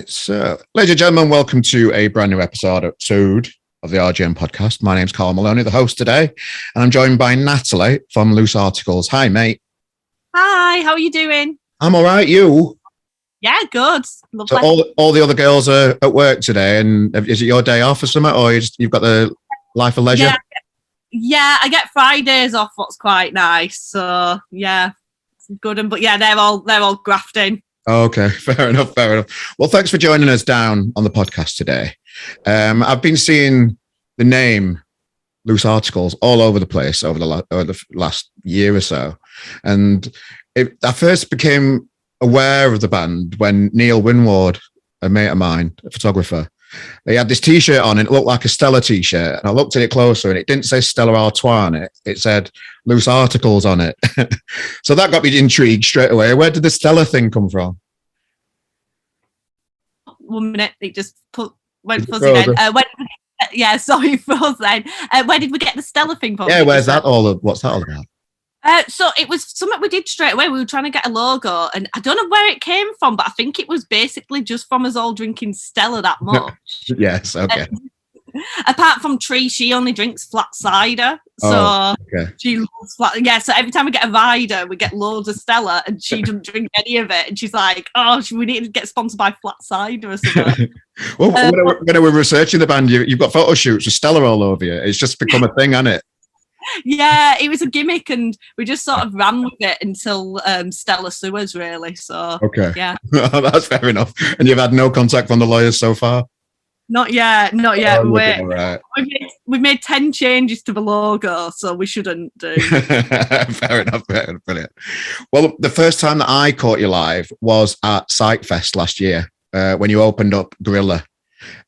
Right, so, ladies and gentlemen, welcome to a brand new episode of the RGM podcast. My name's Carl Maloney, the host today, and I'm joined by Natalie from Loose Articles. Hi, mate. Hi, how are you doing? I'm all right. You? Yeah, good. Lovely. So all the other girls are at work today, and is it your day off or something, or you've got the life of leisure? Yeah, I get Fridays off, what's quite nice. So yeah, it's good. But yeah, they're all grafting. Okay, fair enough. Well, thanks for joining us down on the podcast today. I've been seeing the name Loose Articles all over the place over the last year or so. And I first became aware of the band when Neil Winward, a mate of mine, a photographer, he had this T-shirt on and it looked like a Stella T-shirt. And I looked at it closer and it didn't say Stella Artois on it. It said Loose Articles on it. So that got me intrigued straight away. Where did the Stella thing come from? 1 minute, it just went fuzzy then. Sorry, frozen. Where did we get the Stella thing from? Yeah, what's that all about? So it was something we did straight away. We were trying to get a logo, and I don't know where it came from, but I think it was basically just from us all drinking Stella that much. Yes, okay. Apart from Tree, she only drinks flat cider, so she loves flat. Yeah, so every time we get a rider, we get loads of Stella, and she doesn't drink any of it. And she's like, "Oh, we need to get sponsored by flat cider or something." Well, when we're researching the band, you've got photo shoots with Stella all over you. It's just become a thing, hasn't it? Yeah, it was a gimmick, and we just sort of ran with it until Stella Sewers, really. So yeah, that's fair enough. And you've had no contact from the lawyers so far? Not yet. Right. We've made 10 changes to the logo, so we shouldn't do. Fair enough. Brilliant. Well, the first time that I caught you live was at Sightfest last year when you opened up Gorilla.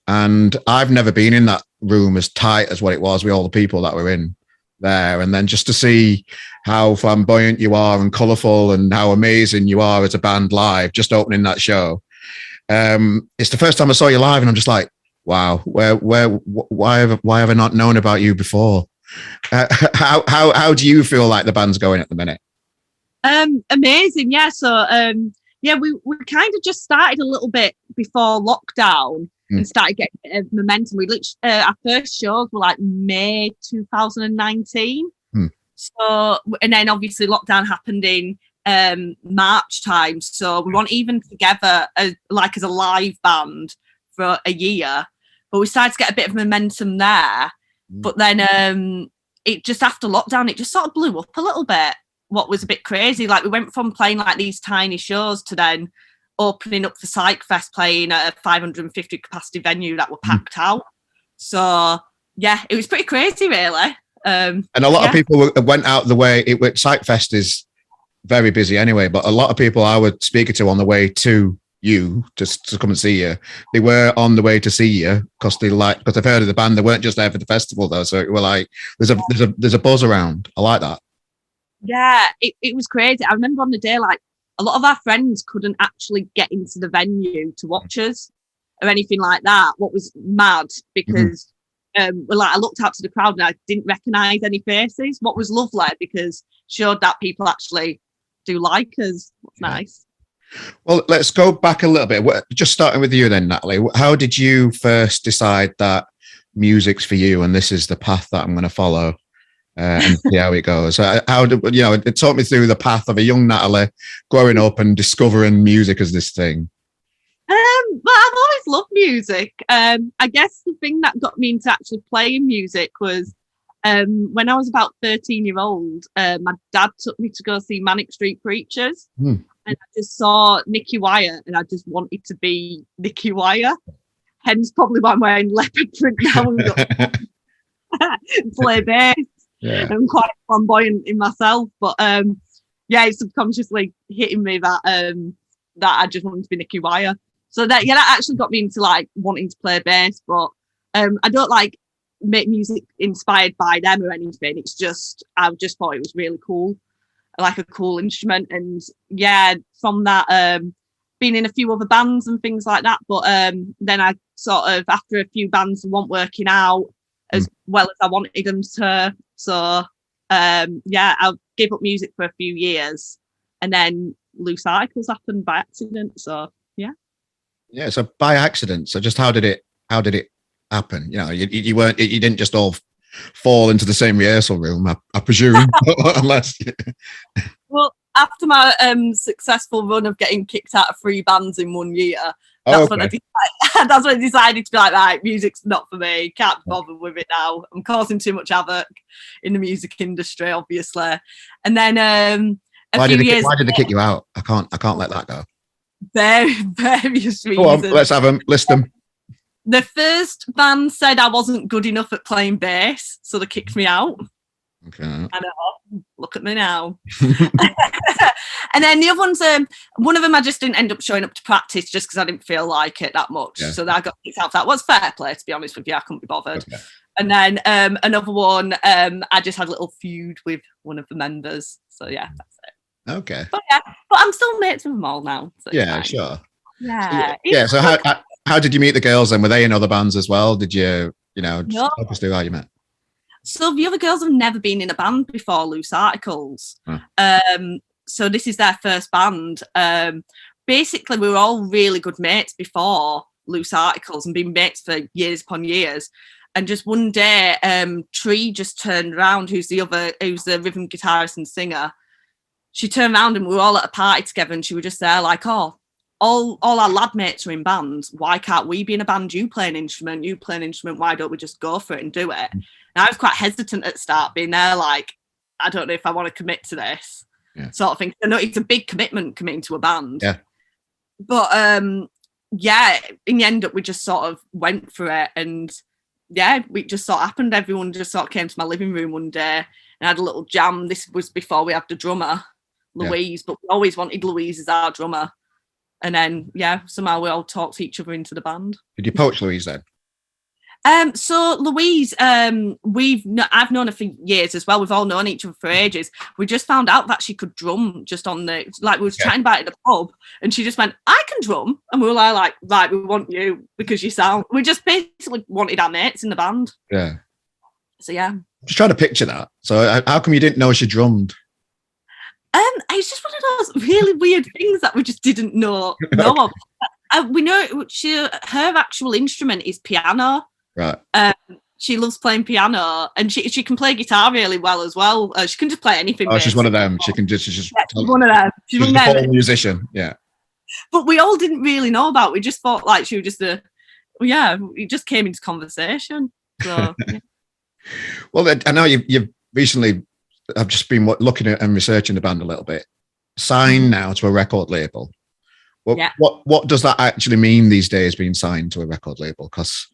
And I've never been in that room as tight as what it was with all the people that were in there. And then just to see how flamboyant you are and colourful and how amazing you are as a band live, just opening that show. It's the first time I saw you live and I'm just like, wow, why have I not known about you before? How do you feel like the band's going at the minute? Amazing, yeah. So we kind of just started a little bit before lockdown and started getting a bit of momentum. We literally our first shows were like May 2019. So and then obviously lockdown happened in March time. So we weren't even together as a live band for a year. But we started to get a bit of momentum there. But then it just after lockdown, it just sort of blew up a little bit, what was a bit crazy. Like we went from playing like these tiny shows to then opening up the Sightfest, playing at a 550 capacity venue that were packed out. So yeah, it was pretty crazy really. And a lot of people went out the way. Sightfest is very busy anyway, but a lot of people I was speaking to on the way to you just to come and see you, they were on the way to see you because they've heard of the band. They weren't just there for the festival though, so we're like there's a buzz around. I like that. Yeah, it was crazy. I remember on the day, like a lot of our friends couldn't actually get into the venue to watch us or anything like that, what was mad because I looked out to the crowd and I didn't recognise any faces, what was lovely because showed that people actually do like us. What's nice. Well, let's go back a little bit. Just starting with you then, Natalie. How did you first decide that music's for you and this is the path that I'm going to follow and see how it goes? How did it taught me through the path of a young Natalie growing up and discovering music as this thing? But I've always loved music. I guess the thing that got me into actually playing music was when I was about 13-year-old, my dad took me to go see Manic Street Preachers. And I just saw Nicky Wire and I just wanted to be Nicky Wire. Hence probably why I'm wearing leopard print now and play bass. Yeah. I'm quite flamboyant in myself. But it's subconsciously hitting me that I just wanted to be Nicky Wire. So that actually got me into like wanting to play bass. But I don't like make music inspired by them or anything. It's just I just thought it was really cool. Like a cool instrument, and from that been in a few other bands and things like that, but then I sort of after a few bands weren't working out as well as I wanted them to, so I gave up music for a few years and then Loose Articles happened by accident, so yeah. Yeah. So by accident. So just how did it happen? You know, you weren't, you didn't just all fall into the same rehearsal room, I presume, unless. Well, after my successful run of getting kicked out of 3 bands in 1 year, Oh, that's when I okay. decided, that's when I decided to be like, right, music's not for me. Can't be bothered with it now. I'm causing too much havoc in the music industry, obviously. And then a Why few did they kick, years why did they later, kick you out? I can't let that go. various Go on, reasons. let's have them. List them. The first band said I wasn't good enough at playing bass, so they kicked me out. Okay. I know. Look at me now. And then the other ones, one of them I just didn't end up showing up to practice just because I didn't feel like it that much. Yeah. So I got kicked out. That was fair play, to be honest with you. I couldn't be bothered. Okay. And then another one, I just had a little feud with one of the members. So yeah, that's it. Okay. But yeah, but I'm still mates with them all now. So Yeah, sure. Yeah. Yeah. So how did you meet the girls then? Were they in other bands as well? Did you, just No. talk us through how you met? So the other girls have never been in a band before, Loose Articles. So this is their first band. Basically, we were all really good mates before Loose Articles and been mates for years upon years. And just one day, Tree just turned around, who's the rhythm guitarist and singer. She turned around and we were all at a party together and she was just there like, oh, all our lad mates are in bands. Why can't we be in a band? You play an instrument, why don't we just go for it and do it? And I was quite hesitant at the start, being there like, I don't know if I want to commit to this sort of thing. I know it's a big commitment committing to a band. Yeah. But in the end up we just sort of went for it, and we just sort of happened. Everyone just sort of came to my living room one day and had a little jam. This was before we had the drummer, Louise, but we always wanted Louise as our drummer. And then, somehow we all talked each other into the band. Did you poach Louise then? So Louise, I've known her for years as well. We've all known each other for ages. We just found out that she could drum just on we were chatting about it at the pub, and she just went, I can drum. And we were like, right, we want you because you sound, we just basically wanted our mates in the band. Yeah. So yeah. Just trying to picture that. So how come you didn't know she drummed? It's just one of those really weird things that we just didn't know of. We know her actual instrument is piano. Right. She loves playing piano, and she can play guitar really well as well. She can just play anything. Oh, she's one of them. She's one of them. She's a full musician. Yeah. But we all didn't really know about it. We just thought like she was just it just came into conversation. So yeah. Well, I know you've recently, I've just been looking at and researching the band a little bit. Signed now to a record label. What does that actually mean these days, being signed to a record label? Because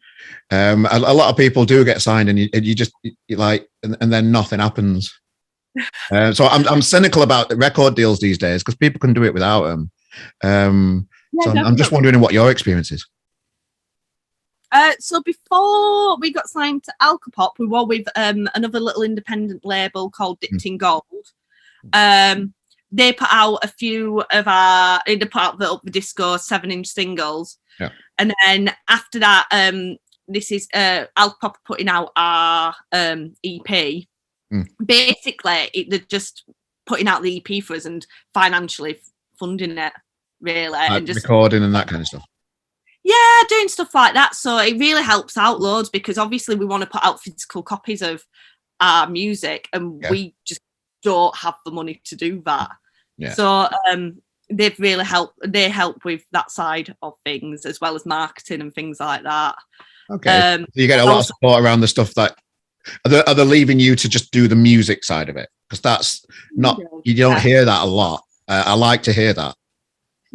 a lot of people do get signed, and you just like, and then nothing happens. So I'm cynical about the record deals these days because people can do it without them. So I'm just wondering what your experience is. So before we got signed to Alcopop, we were with another little independent label called Dipped in Gold. They put out a few of they put out the Up the Disco 7-inch singles. Yeah. And then after that, this is Alcopop putting out our EP. Basically, they're just putting out the EP for us and financially funding it, really. And just recording and that kind of stuff. Yeah, doing stuff like that. So it really helps out loads because obviously we want to put out physical copies of our music, and we just don't have the money to do that. Yeah. So they've really helped. They help with that side of things as well as marketing and things like that. Okay. So you get a lot of support around the stuff that are they leaving you to just do the music side of it? Because that's not, you don't hear that a lot. I like to hear that.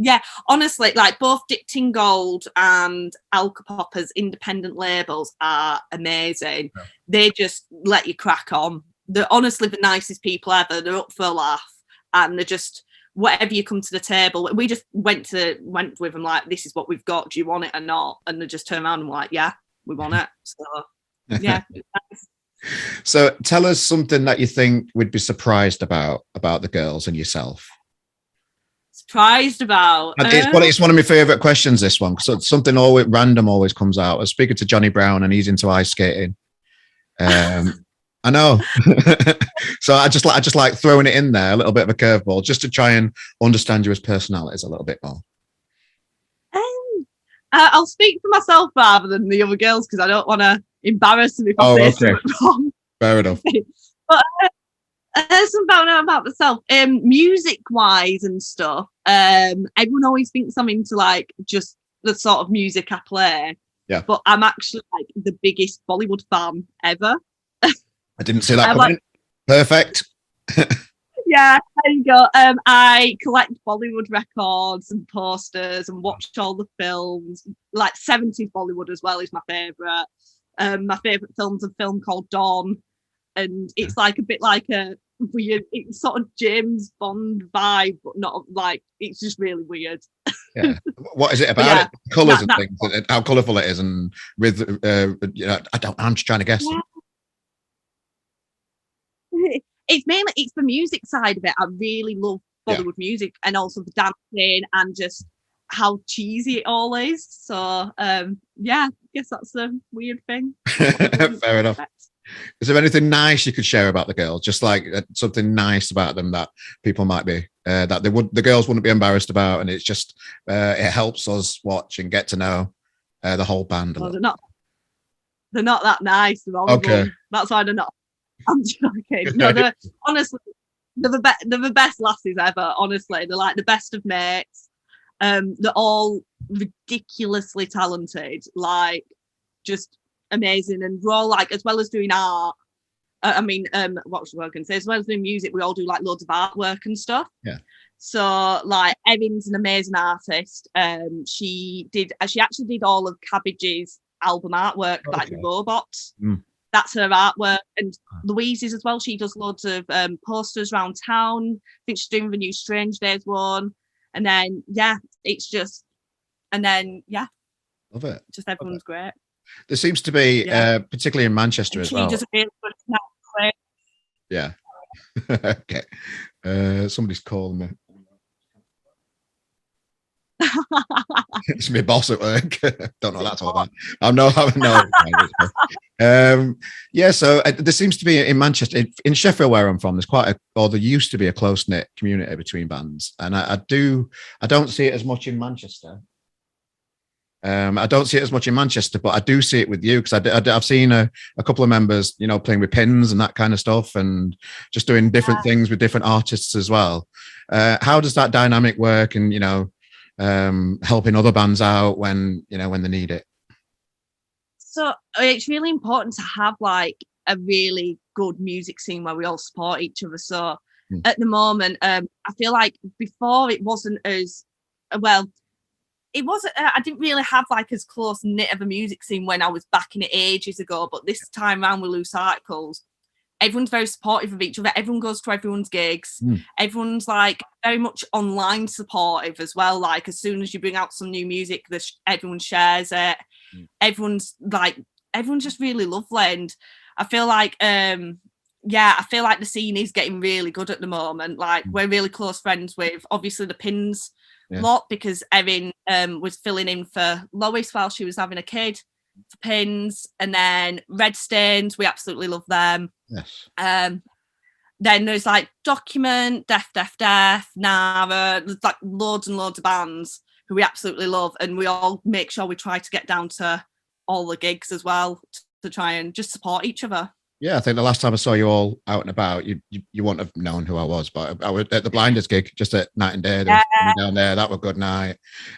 Yeah, honestly, like both Dipped in Gold and Alcopop as independent labels are amazing. Yeah. They just let you crack on. They're honestly the nicest people ever. They're up for a laugh, and they're just, whatever you come to the table. We just went with them like, this is what we've got. Do you want it or not? And they just turn around and like, yeah, we want it. So yeah. So tell us something that you think we'd be surprised about the girls and yourself. Surprised about? It's one of my favourite questions, this one, because something always random always comes out. I was speaking to Johnny Brown and he's into ice skating. I know. So I just like throwing it in there, a little bit of a curveball, just to try and understand you as personalities a little bit more. I'll speak for myself rather than the other girls because I don't want to embarrass them if I Oh, say okay. something wrong. Fair enough. But something about myself, music-wise and stuff. Everyone always thinks I'm into like just the sort of music I play. Yeah. But I'm actually like the biggest Bollywood fan ever. I didn't see that coming. Like, perfect. Yeah, there you go. I collect Bollywood records and posters and watch all the films. Like 70s Bollywood as well is my favourite. My favourite film's a film called Dawn, and it's like a bit like a weird, it's sort of James Bond vibe, but not like, it's just really weird. Yeah. What is it about? Yeah, it? Colours and things, and how colourful it is, and with I'm just trying to guess. Yeah. It's the music side of it. I really love Bollywood music, and also the dancing and just how cheesy it all is. So yeah, I guess that's a weird thing. Fair enough. Is there anything nice you could share about the girls? Just like something nice about them that people might be that the girls wouldn't be embarrassed about, and it's just it helps us watch and get to know the whole band. They're not that nice. They're horrible. Okay, that's why they're not. I'm joking. No, honestly, they're the best lasses ever. Honestly, they're like the best of mates. They're all ridiculously talented, like just amazing. And we're all like, as well as doing art. What was I going to say? As well as doing music, we all do like loads of artwork and stuff. Yeah. So like, Evin's an amazing artist. She actually did all of Cabbage's album artwork, like the robots. That's her artwork. And Louise's as well. She does loads of posters around town. I think she's doing the new Strange Days one. And then it's just, and then love it. Just everyone's great. There seems to be, particularly in Manchester as well. She does a really good yeah. Okay. Somebody's calling me. It's my boss at work. Don't know what that's all about. No. So there seems to be in Manchester, in Sheffield, where I'm from, there's there used to be a close knit community between bands, and I don't see it as much in Manchester. I don't see it as much in Manchester, but I do see it with you because I've seen a couple of members, playing with pins and that kind of stuff, and just doing different things with different artists as well. How does that dynamic work? And helping other bands out when they need it. So it's really important to have like a really good music scene where we all support each other. So at the moment, I feel like before it wasn't as well. It wasn't. I didn't really have like as close knit of a music scene when I was back in it ages ago. But this time around with Loose Articles, everyone's very supportive of each other. Everyone goes to everyone's gigs. Everyone's like very much online supportive as well. Like as soon as you bring out some new music, everyone shares it. Everyone's just really lovely. And I feel like, I feel like the scene is getting really good at the moment. Like we're really close friends with obviously the Pins lot, because Erin was filling in for Lois while she was having a kid for Pins, and then Red Stains, we absolutely love them. Yes. Then there's like Document, Deaf, Nara. There's like loads and loads of bands who we absolutely love, and we all make sure we try to get down to all the gigs as well to try and just support each other. Yeah, I think the last time I saw you all out and about, you wouldn't have known who I was, but I was at the Blinders gig just at Night and Day. Down there, that was a good night.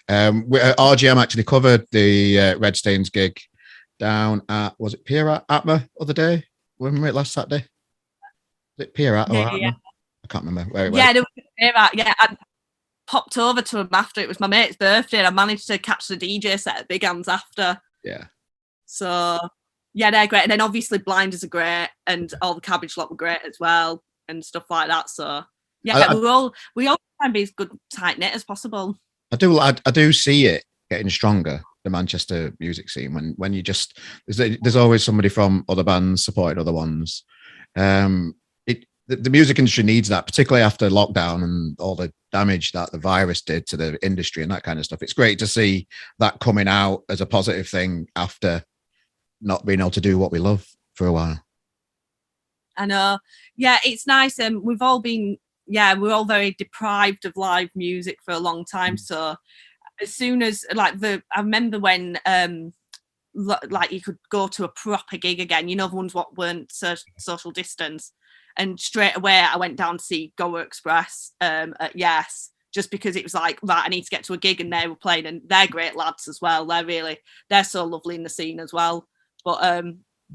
RGM actually covered the Red Stains gig down at, was it Pierre Atma other day? When we were last Saturday? Was it Pierre Atma or Atma? I can't remember where it was. Yeah, there was Pierre. I popped over to him after. It was my mate's birthday, and I managed to catch the DJ set at Big Hands after. Yeah. So yeah, they're great. And then obviously Blinders are great, and all the Cabbage lot were great as well, and stuff like that. So yeah, we all try and be as good tight knit as possible. I do see it getting stronger, the Manchester music scene, when you just there's always somebody from other bands supporting other ones. The music industry needs that, particularly after lockdown and all the damage that the virus did to the industry and that kind of stuff. It's great to see that coming out as a positive thing after not being able to do what we love for a while. I know. Yeah, it's nice. We're all very deprived of live music for a long time. So as soon as like I remember when like you could go to a proper gig again, the ones what weren't social distance, and straight away I went down to see Go Express at Yes, just because it was like, right, I need to get to a gig, and they were playing, and they're great lads as well. They're so lovely in the scene as well. But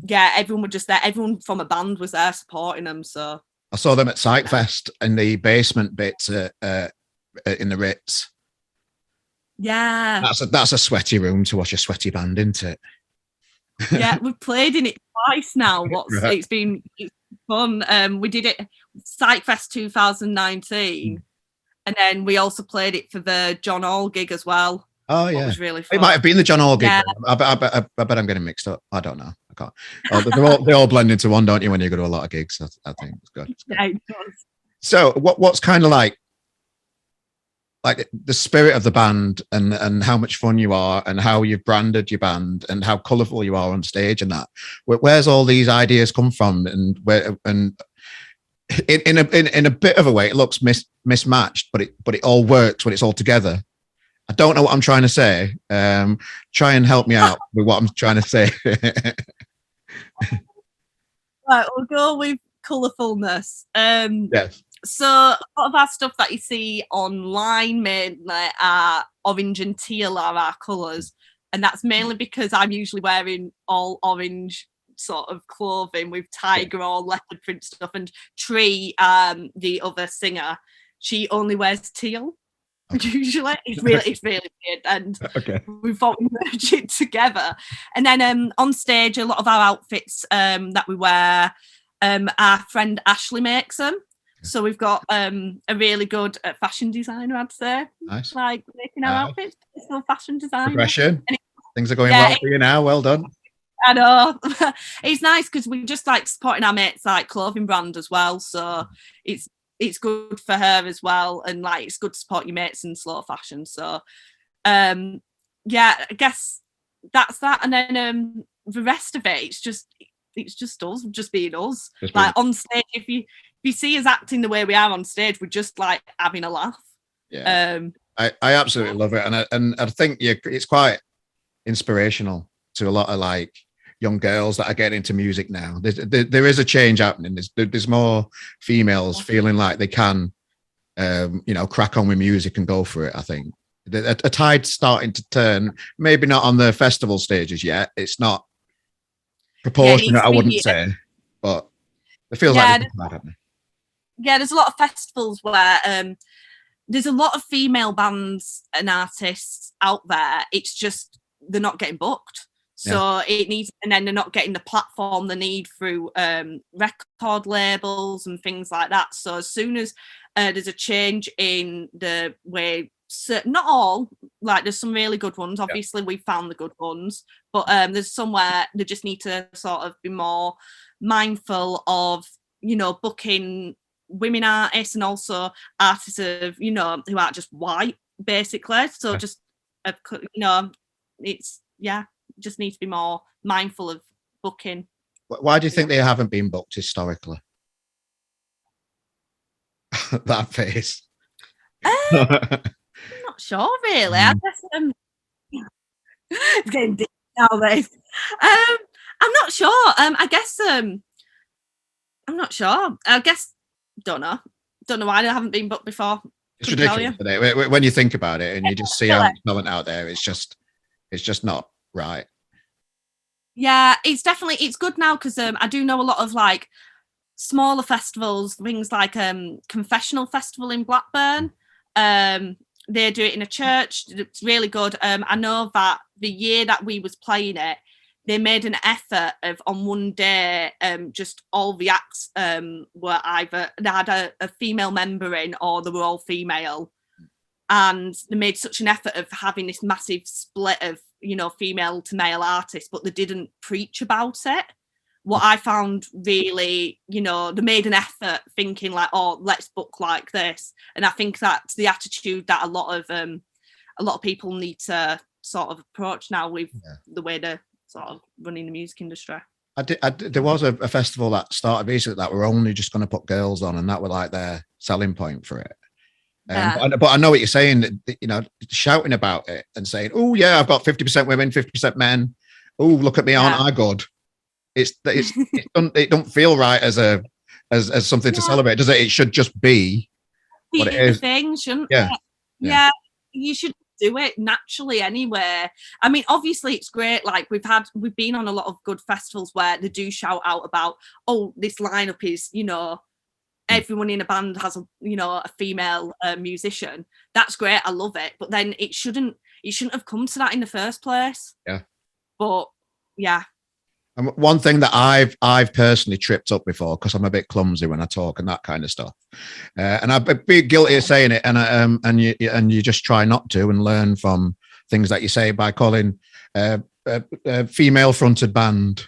yeah, everyone were just there. Everyone from a band was there supporting them. So I saw them at Sightfest in the basement bits in the Ritz. Yeah, that's a sweaty room to watch a sweaty band, isn't it? Yeah, we've played in it twice now. Right. It's fun. We did it Sightfest 2019, and then we also played it for the John Hall gig as well. Oh yeah, it was really fun. It might have been the John Hall gig. Yeah. I bet I'm getting mixed up. I don't know. I can't. They all blend into one, don't you? When you go to a lot of gigs, I think it's good. Yeah, it does. So what's kind of like the spirit of the band, and how much fun you are, and how you've branded your band, and how colourful you are on stage, and that. Where's all these ideas come from, and where, and in a bit of a way, it looks mismatched, but it all works when it's all together. I don't know what I'm trying to say. Try and help me out with what I'm trying to say. Right, we'll go with colourfulness. Yes. So a lot of our stuff that you see online mainly are orange and teal are our colours, and that's mainly because I'm usually wearing all orange sort of clothing with tiger or leopard print stuff, and Tree, the other singer, she only wears teal. Okay. Usually it's really weird, and we thought we'd merge it together. And then on stage, a lot of our outfits that we wear, our friend Ashley makes them. So we've got a really good fashion designer, I'd say. Nice. Like making our outfits. It's no fashion designer. Progression. Things are going well for you now. Well done. I know. It's nice because we just like supporting our mates like clothing brand as well. So it's good for her as well, and like it's good to support your mates in slow fashion. So yeah, I guess that's that. And then the rest of it, it's just us, just being us. On stage, if you see us acting the way we are on stage, we're just like having a laugh. Yeah. I absolutely love it, and I think it's quite inspirational to a lot of like young girls that are getting into music now. There is a change happening. There's more females feeling like they can, crack on with music and go for it. I think a tide's starting to turn. Maybe not on the festival stages yet. It's not proportionate, I wouldn't say, but it feels like it's tide happening. Yeah, there's a lot of festivals where there's a lot of female bands and artists out there. It's just they're not getting booked. So it needs, and then they're not getting the platform they need through record labels and things like that. So as soon as there's a change in the way, not all, like there's some really good ones. Obviously, we found the good ones, but there's somewhere they just need to sort of be more mindful of, booking women artists and also artists of, who aren't just white, basically. So just, it's, just need to be more mindful of booking. Why do you think they haven't been booked historically? That face. I'm not sure, really. I guess it's getting deep nowadays. I'm not sure. I guess I'm not sure. I guess don't know why they haven't been booked before. It's ridiculous today. When you think about it and you just see how much talent out there, it's just not right. Yeah, it's good now because I do know a lot of like smaller festivals, things like Confessional Festival in Blackburn. They do it in a church. It's really good. I know that the year that we was playing it, they made an effort of on one day, just all the acts were either they had a female member in or they were all female. And they made such an effort of having this massive split of, female to male artists, but they didn't preach about it. What I found really, they made an effort thinking like, oh, let's book like this. And I think that's the attitude that a lot of people need to sort of approach now with the way they're sort of running the music industry. There was a festival that started basically that were only just going to put girls on, and that were like their selling point for it. Yeah. But I know what you're saying. You know, shouting about it and saying, "Oh yeah, I've got 50% women, 50% men. Oh, look at me, aren't I good?" It don't feel right as something to Yeah. celebrate, does it? It should just be what it Be the is. thing, shouldn't Yeah, it? yeah, Yeah, you should do it naturally anyway. I mean, obviously it's great. Like we've been on a lot of good festivals where they do shout out about, oh, this lineup is, everyone in a band has a female musician. That's great. I love it. But then it shouldn't have come to that in the first place. yeah. But yeah. And one thing that I've personally tripped up before because I'm a bit clumsy when I talk and that kind of stuff, and I'd be guilty of saying it, and you just try not to and learn from things that you say by calling female fronted band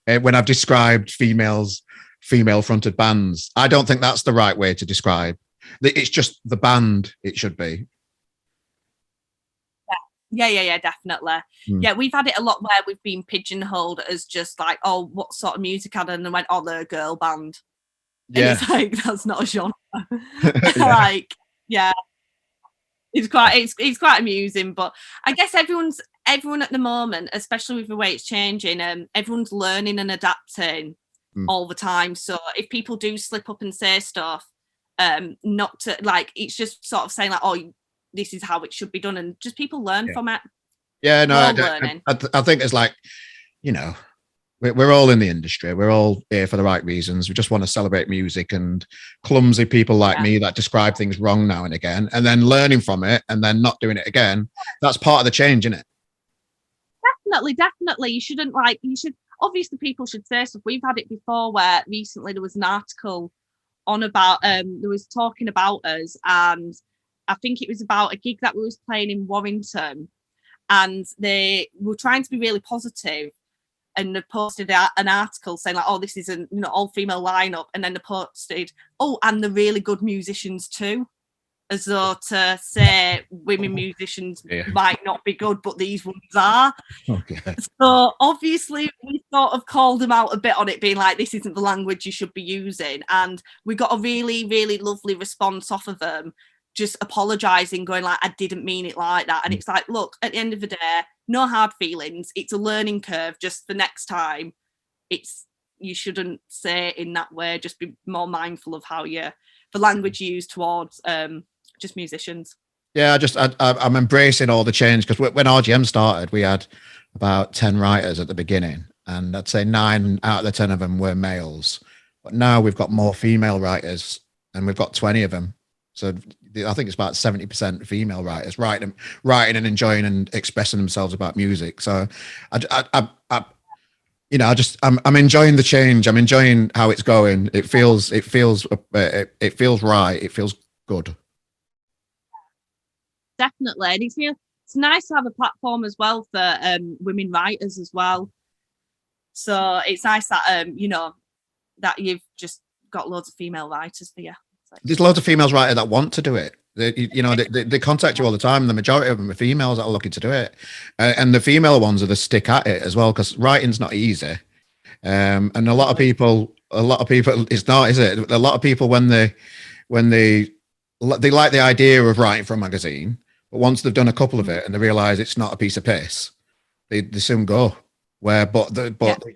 when I've described female fronted bands. I don't think that's the right way to describe. It's just the band. It should be. Yeah, definitely. Mm. Yeah, we've had it a lot where we've been pigeonholed as just like, oh, what sort of music are they? And they went, oh, they're a girl band. And Yeah. it's like, that's not a genre. Yeah. Like, yeah, it's quite amusing. But I guess everyone at the moment, especially with the way it's changing, everyone's learning and adapting all the time. So if people do slip up and say stuff, not to like, it's just sort of saying like, oh, this is how it should be done, and just people learn from it. Yeah, no, learning. I think it's like, you know, we're all in the industry. We're all here for the right reasons. We just want to celebrate music, and clumsy people like me that describe things wrong now and again, and then learning from it and then not doing it again. That's part of the change, isn't it? Definitely. You should obviously people should say stuff. We've had it before where recently there was an article on about there was talking about us, and I think it was about a gig that we was playing in Warrington, and they were trying to be really positive, and they posted an article saying like, oh, this is an all female lineup, and then they posted, oh, and the really good musicians too, as though to say women musicians might not be good, but these ones are. Okay. So obviously we sort of called them out a bit on it, being like, this isn't the language you should be using, and we got a really, really lovely response off of them, just apologizing, going like, I didn't mean it like that. And it's like, look, at the end of the day, no hard feelings. It's a learning curve. Just for next time, you shouldn't say it in that way. Just be more mindful of how the language you use towards just musicians. Yeah, I'm embracing all the change, because when RGM started, we had about 10 writers at the beginning, and I'd say 9 out of the 10 of them were males. But now we've got more female writers, and we've got 20 of them. So I think it's about 70% female writers writing and enjoying and expressing themselves about music. So I'm enjoying the change. I'm enjoying how it's going. It feels right. It feels good. Definitely. And it's nice to have a platform as well for women writers as well. So it's nice that that you've just got loads of female writers for you. There's loads of females writers that want to do it. They contact you all the time. The majority of them are females that are looking to do it, and the female ones are the stick at it as well, because writing's not easy. And a lot of people, it's not, is it? A lot of people when they like the idea of writing for a magazine, but once they've done a couple of it and they realize it's not a piece of piss, they soon go.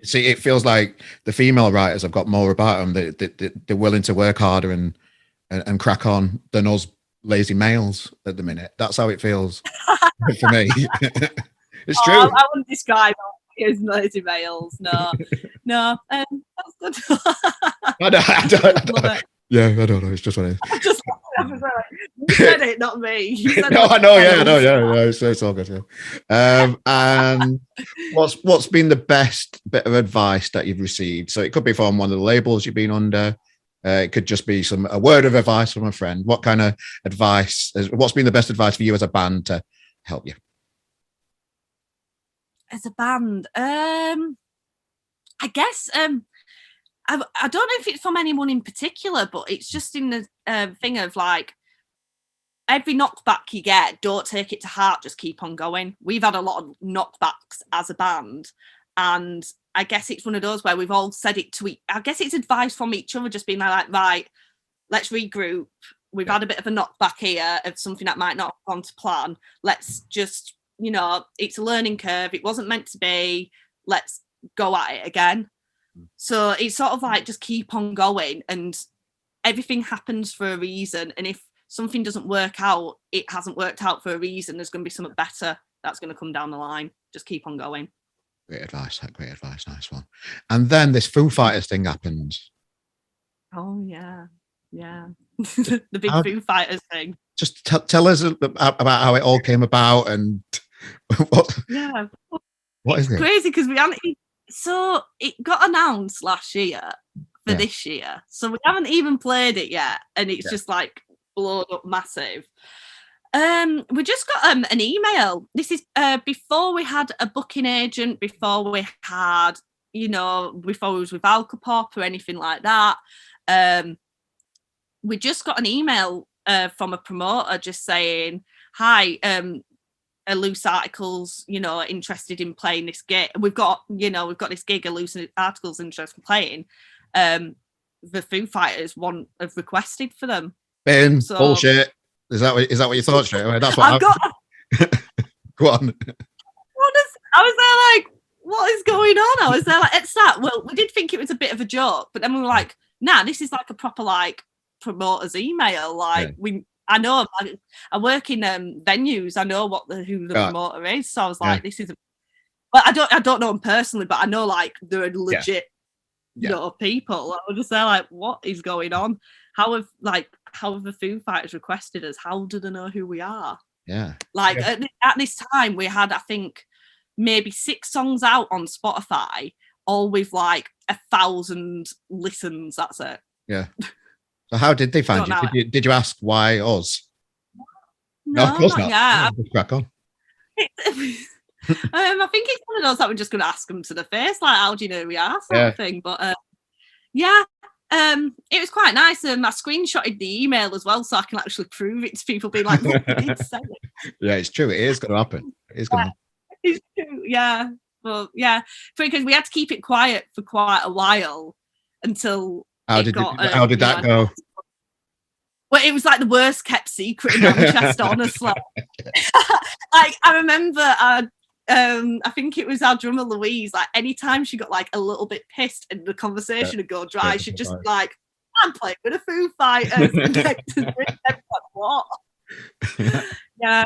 See, it feels like the female writers have got more about them. They're willing to work harder and crack on than us lazy males at the minute. That's how it feels for me. It's true. I wouldn't describe us as lazy males. No, that's good. I don't. Yeah, I don't know. It's just what it is. You said it, not me. No, I know. Yeah. It's all good. Yeah. And what's been the best bit of advice that you've received? So it could be from one of the labels you've been under. It could just be a word of advice from a friend. What kind of advice? What's been the best advice for you as a band to help you? As a band, I guess I don't know if it's from anyone in particular, but it's just in the thing of like, every knockback you get, don't take it to heart, just keep on going. We've had a lot of knockbacks as a band, and I guess it's one of those where we've all said it to I guess it's advice from each other, just being like, right, let's regroup, we've had a bit of a knockback here of something that might not have gone to plan. Let's just, it's a learning curve. It wasn't meant to be. Let's go at it again. So it's sort of like just keep on going, and everything happens for a reason. And if something doesn't work out, it hasn't worked out for a reason. There's going to be something better that's going to come down the line. Just keep on going. Great advice. Nice one. And then this Foo Fighters thing happened. Oh, yeah. The big Foo Fighters thing. Just tell us about how it all came about and what. Yeah. What is it? Crazy because we haven't. So it got announced last year for this year. So we haven't even played it yet. And it's just like blown up massive. We just got an email. This is before we had a booking agent, before we had, before we was with Alcopop or anything like that. We just got an email from a promoter just saying, hi, Loose Articles, interested in playing this gig. We've got this gig, a Loose Articles interested in playing. The Foo Fighters have requested for them. Bullshit. Is that what you thought straight away? That's what I've got. Go on. I was there like, what is going on? I was there like, it's that. Well, we did think it was a bit of a joke, but then we were like, nah, this is like a proper like promoter's email. Like I know I work in venues. I know who the promoter is. So I was like, this is. Well, I don't know them personally, but I know like they're legit, people. I was just there like, what is going on? How have the Foo Fighters requested us? How do they know who we are? Yeah. Like at this time, we had, I think, maybe 6 songs out on Spotify, all with like 1,000 listens. That's it. Yeah. So how did they find you? Did you ask why us? No, of course not. Yeah. Just crack on. I think it's one of those that we're just going to ask them to the face, like, how do you know who we are, sort of thing. But it was quite nice. I screenshotted the email as well, so I can actually prove it to people, being like, look, we did say it. Yeah, it's true. It is going to happen. It is going to happen. It's true, yeah. Well, yeah, because we had to keep it quiet for quite a while until. How did that go? Well, it was like the worst kept secret in Manchester, honestly. Like I remember, I think it was our drummer Louise. Like anytime she got like a little bit pissed and the conversation would go dry, she'd just be like, "I'm playing with the Foo Fighters." Like, what? Yeah,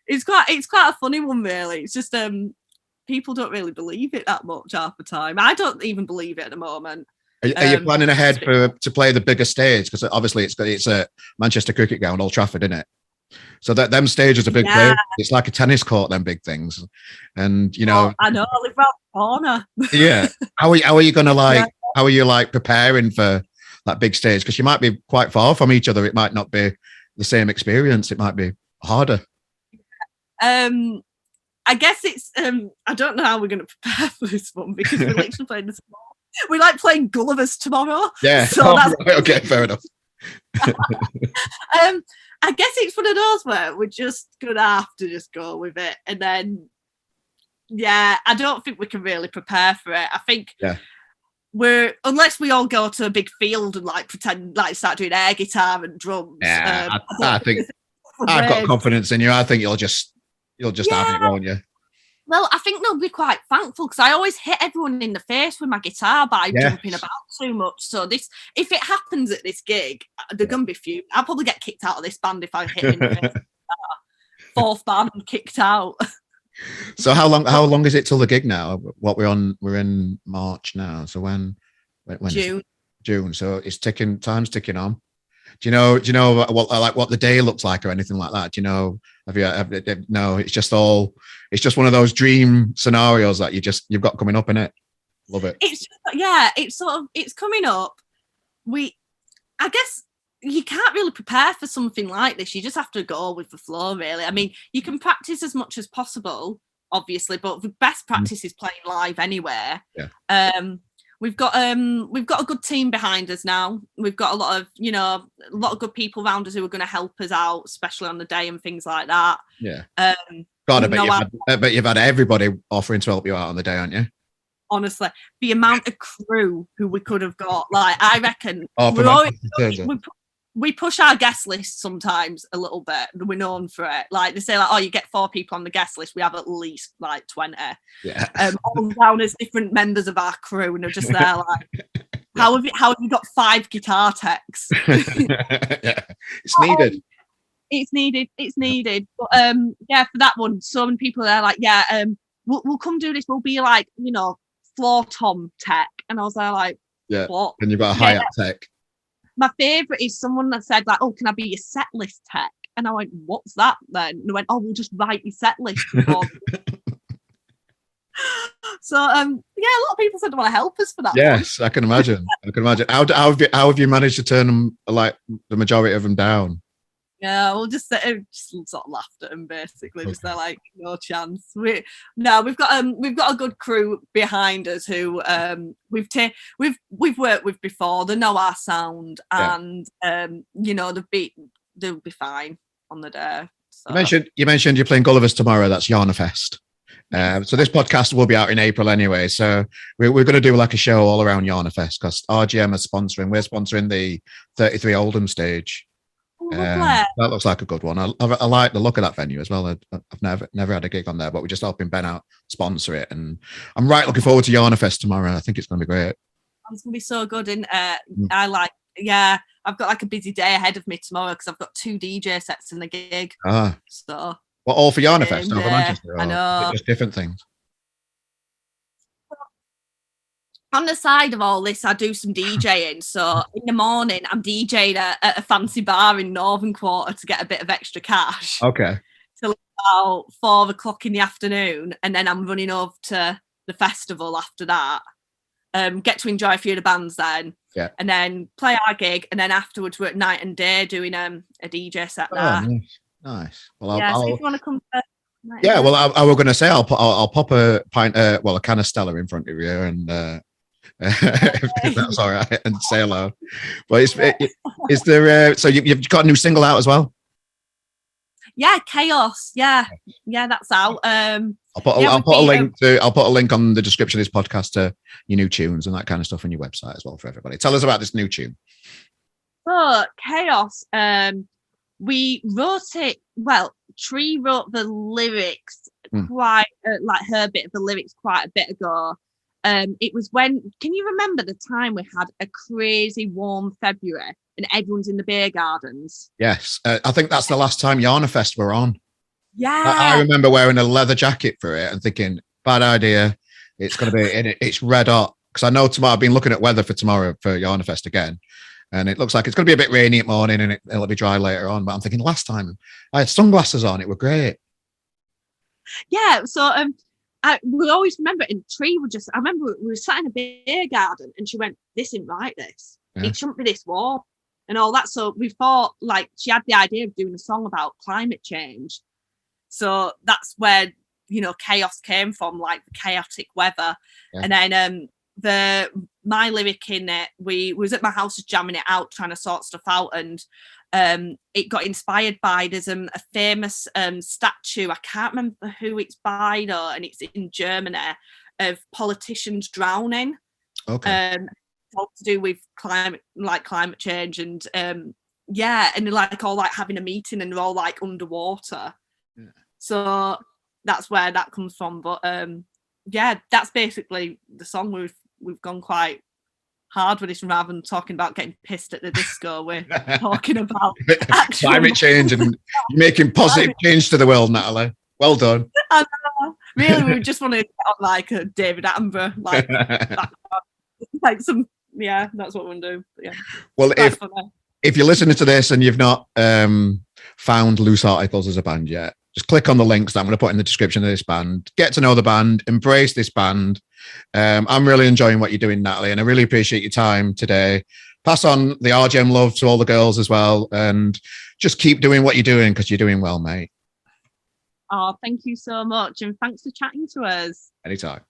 it's quite a funny one, really. It's just people don't really believe it that much half the time. I don't even believe it at the moment. Are you planning ahead to play the bigger stage? Because obviously it's a Manchester cricket ground, Old Trafford, isn't it? So that them stages are big. Yeah. It's like a tennis court, them big things. And I know, I live around the corner. Yeah. How are you gonna how are you preparing for that big stage? Because you might be quite far from each other. It might not be the same experience. It might be harder. I guess it's I don't know how we're gonna prepare for this one because we're literally playing this tomorrow. We like playing Gulliver's tomorrow. Yeah. So that's right. Okay, fair enough. I guess it's one of those where we're just gonna have to just go with it, and then I don't think we can really prepare for it. I think unless we all go to a big field and pretend start doing air guitar and drums. Yeah, I think I've got confidence in you. I think you'll just have it, won't you? Well, I think they'll be quite thankful because I always hit everyone in the face with my guitar by jumping about too much. So if it happens at this gig, they're going to be few. I'll probably get kicked out of this band if I hit in the face. Fourth band kicked out. So how long is it till the gig now? We're in March now. So when June. June. So it's time's ticking on. Do you know what the day looks like or anything like that? Do you know? No, it's just one of those dream scenarios that you've got coming up in it. Love it. It's coming up. I guess you can't really prepare for something like this. You just have to go with the flow, really. I mean, you can practice as much as possible, obviously, but the best practice is playing live anywhere. Yeah. We've got a good team behind us now. We've got a lot of good people around us who are going to help us out, especially on the day and things like that. Yeah. God, I bet you've had everybody offering to help you out on the day, aren't you? Honestly, the amount of crew who we could have got, I reckon we push our guest list sometimes a little bit. We're known for it. Like they say, like, oh, you get 4 people on the guest list. We have at least like 20. Yeah. All down as different members of our crew, and they're just there like, how have you got 5 guitar techs? Yeah. It's needed. It's needed. But yeah, for that one, so many people are like, yeah, we'll come do this. We'll be like, floor tom tech. And I was there like, yeah. What? And you've got a hi-hat tech. My favourite is someone that said like, oh, can I be your set list tech? And I went, what's that then? And they went, oh, we'll just write your set list before. So yeah, a lot of people said they want to help us for that. Yes, one. I can imagine. How have you managed to turn them, like the majority of them, down? Yeah, we'll just sort of laughed at them basically. Okay. Just they're like, no chance. We've got a good crew behind us who we've worked with before. They know our sound, and they'll be fine on the day. So. You mentioned you're playing Gulliver's tomorrow. That's Yarnfest. So this podcast will be out in April anyway. So we're going to do like a show all around Yarnfest because RGM is sponsoring. We're sponsoring the 33 Oldham stage. That looks like a good one. I like the look of that venue as well. I've never had a gig on there, but we're just helping Ben out sponsor it, and I'm looking forward to Yarnfest tomorrow. I think it's going to be great. It's going to be so good. And I've got like a busy day ahead of me tomorrow because I've got 2 DJ sets in the gig. So all for Yarnfest over Manchester? I know. Just different things. On the side of all this, I do some DJing. So in the morning, I'm DJing at a fancy bar in Northern Quarter to get a bit of extra cash. Okay. Till about 4 o'clock in the afternoon. And then I'm running over to the festival after that. Get to enjoy a few of the bands then. Yeah. And then play our gig. And then afterwards, we're at night and day doing a DJ set there. Nice. Well, so if you want to come to well, I was going to say I'll pop a pint, a can of Stella in front of you, and if that's all right, and say hello. But is there? So you've got a new single out as well? Yeah, Chaos. Yeah, that's out. I'll put a link on the description of this podcast to your new tunes and that kind of stuff on your website as well for everybody. Tell us about this new tune. So Chaos. We wrote it. Well, Tree wrote the lyrics quite her bit of the lyrics quite a bit ago. It was can you remember the time we had a crazy warm February and everyone's in the beer gardens? Yes. I think that's the last time Yarnfest were on. Yeah. I remember wearing a leather jacket for it and thinking, bad idea. It's going to be, it's red hot. Because I know tomorrow, I've been looking at weather for tomorrow for Yarnfest again. And it looks like it's going to be a bit rainy at morning and it'll be dry later on. But I'm thinking last time I had sunglasses on. It were great. Yeah. So, we always remember in Tree I remember we were sat in a beer garden and she went, this isn't right, this. Yeah. It shouldn't be this warm and all that. So we thought like she had the idea of doing a song about climate change. So that's where, Chaos came from, like the chaotic weather. Yeah. And then my lyric in it, we was at my house just jamming it out, trying to sort stuff out. And it got inspired by, there's a famous statue, I can't remember who it's by though, and it's in Germany, of politicians drowning. Okay. All to do with climate change and and like all like having a meeting and they're all like underwater. Yeah. So that's where that comes from. But that's basically the song. We've gone quite hard with this rather than talking about getting pissed at the disco. We're talking about climate change and making positive change to the world, Natalie. Well done. I know. Really, we just want to get on like a David Attenborough, like some. Yeah, that's what we're gonna do. But yeah. Well, if you're listening to this and you've not found Loose Articles as a band yet, just click on the links that I'm going to put in the description of this band. Get to know the band, embrace this band. I'm really enjoying what you're doing, Natalie, and I really appreciate your time today. Pass on the RGM love to all the girls as well, and just keep doing what you're doing because you're doing well, mate. Oh, thank you so much, and thanks for chatting to us. Anytime.